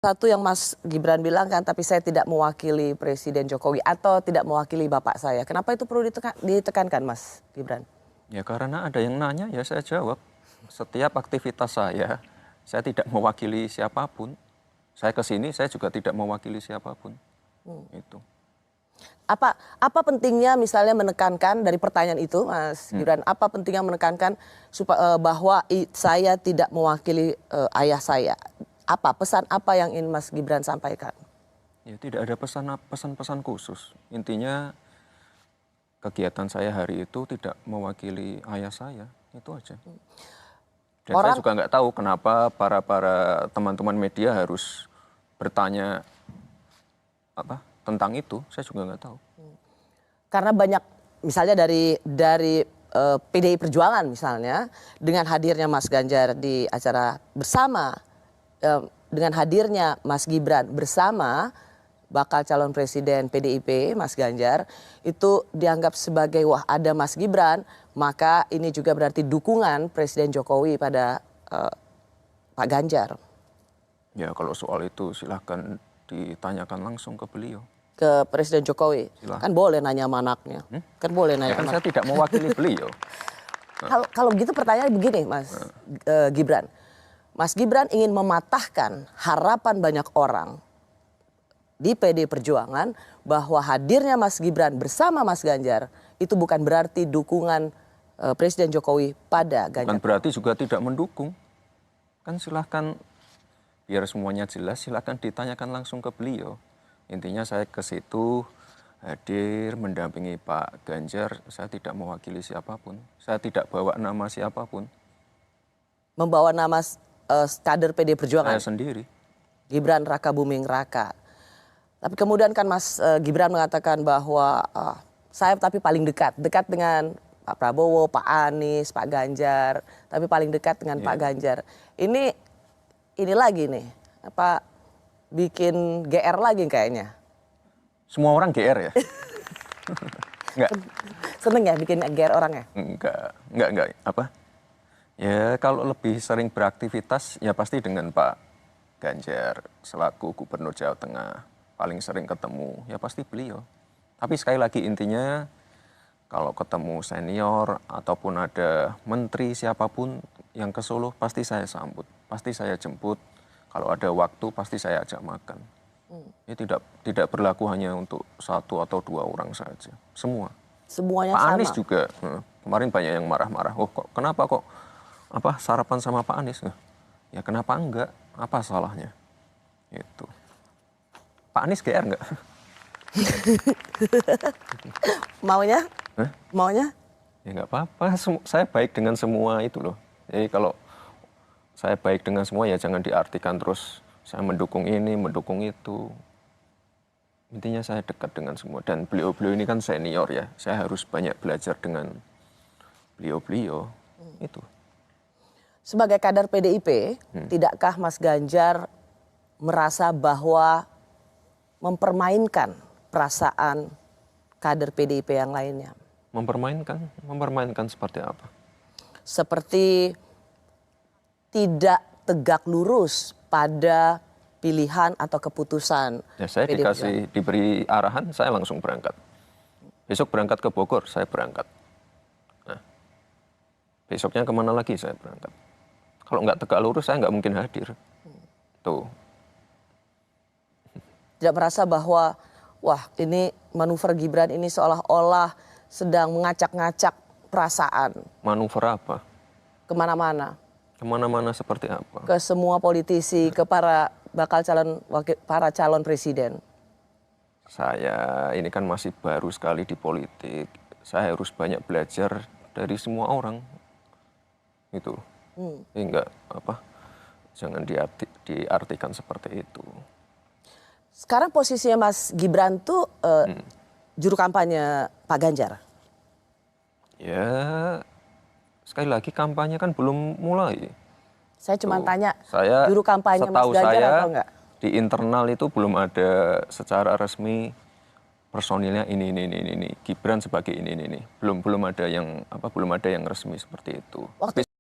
Satu yang Mas Gibran bilang kan, tapi saya tidak mewakili Presiden Jokowi atau tidak mewakili bapak saya. Kenapa itu perlu ditekankan, Mas Gibran? Ya karena ada yang nanya, ya saya jawab. Setiap aktivitas saya tidak mewakili siapapun. Saya ke sini, saya juga tidak mewakili siapapun. Itu. Apa pentingnya misalnya menekankan dari pertanyaan itu, Mas Gibran? Apa pentingnya menekankan bahwa saya tidak mewakili ayah saya? Apa pesan apa yang ingin Mas Gibran sampaikan? Ya tidak ada pesan-pesan khusus. Intinya kegiatan saya hari itu tidak mewakili ayah saya, itu aja. Dan saya juga nggak tahu kenapa para teman-teman media harus bertanya tentang itu. Saya juga nggak tahu. Karena banyak misalnya dari PDI Perjuangan misalnya, dengan hadirnya Mas Ganjar di acara bersama, dengan hadirnya Mas Gibran bersama bakal calon presiden PDIP Mas Ganjar, itu dianggap sebagai wah ada Mas Gibran, maka ini juga berarti dukungan Presiden Jokowi pada Pak Ganjar. Ya kalau soal itu silahkan ditanyakan langsung ke beliau. Ke Presiden Jokowi? Silahkan. Kan boleh nanya sama anaknya. Kan boleh nanya ya kan saya tidak mewakili beliau. Kalau begitu pertanyaannya begini Mas Gibran. Mas Gibran ingin mematahkan harapan banyak orang di PD Perjuangan bahwa hadirnya Mas Gibran bersama Mas Ganjar itu bukan berarti dukungan Presiden Jokowi pada Ganjar. Bukan berarti juga tidak mendukung. Kan silahkan, biar semuanya jelas, silahkan ditanyakan langsung ke beliau. Intinya saya ke situ hadir mendampingi Pak Ganjar, saya tidak mewakili siapapun. Saya tidak bawa nama siapapun. Membawa nama kader PD Perjuangan? Saya sendiri. Gibran Raka Buming Raka. Tapi kemudian kan Mas Gibran mengatakan bahwa saya tapi paling dekat dengan Pak Prabowo, Pak Anies, Pak Ganjar, tapi paling dekat dengan Pak Ganjar. Ini lagi nih, bikin GR lagi kayaknya. Semua orang GR ya? Enggak. Seneng ya bikin GR orang ya? Enggak. Ya kalau lebih sering beraktivitas ya pasti dengan Pak Ganjar selaku Gubernur Jawa Tengah. Paling sering ketemu ya pasti beliau. Tapi sekali lagi intinya kalau ketemu senior ataupun ada menteri siapapun yang ke Solo pasti saya sambut. Pasti saya jemput. Kalau ada waktu pasti saya ajak makan. Ini tidak berlaku hanya untuk satu atau dua orang saja. Semuanya Pak sama. Anies juga. Kemarin banyak yang marah-marah. Oh kenapa kok sarapan sama Pak Anies? Ya kenapa enggak? Apa salahnya? Itu. Pak Anies GR enggak? Maunya? Maunya? Ya enggak apa-apa. Saya baik dengan semua itu loh. Jadi kalau saya baik dengan semua ya jangan diartikan terus saya mendukung ini, mendukung itu. Intinya saya dekat dengan semua. Dan beliau-beliau ini kan senior ya. Saya harus banyak belajar dengan beliau-beliau. Itu. Sebagai kader PDIP, tidakkah Mas Ganjar merasa bahwa mempermainkan perasaan kader PDIP yang lainnya? Mempermainkan? Mempermainkan seperti apa? Seperti tidak tegak lurus pada pilihan atau keputusan. Ya, saya diberi arahan, saya langsung berangkat. Besok berangkat ke Bogor, saya berangkat. Nah, besoknya kemana lagi saya berangkat. Kalau nggak tegak lurus, saya nggak mungkin hadir. Tuh. Tidak merasa bahwa, wah ini manuver Gibran ini seolah-olah sedang mengacak-ngacak perasaan. Manuver apa? Kemana-mana. Kemana-mana seperti apa? Ke semua politisi, ke para calon presiden. Saya ini kan masih baru sekali di politik. Saya harus banyak belajar dari semua orang. Itu. Enggak jangan diartikan seperti itu. Sekarang posisinya Mas Gibran tuh juru kampanye Pak Ganjar. Ya sekali lagi kampanye kan belum mulai. Saya cuma tanya juru kampanye Mas Ganjar atau enggak? Di internal itu belum ada secara resmi personilnya ini. Gibran sebagai ini. Belum ada yang resmi seperti itu.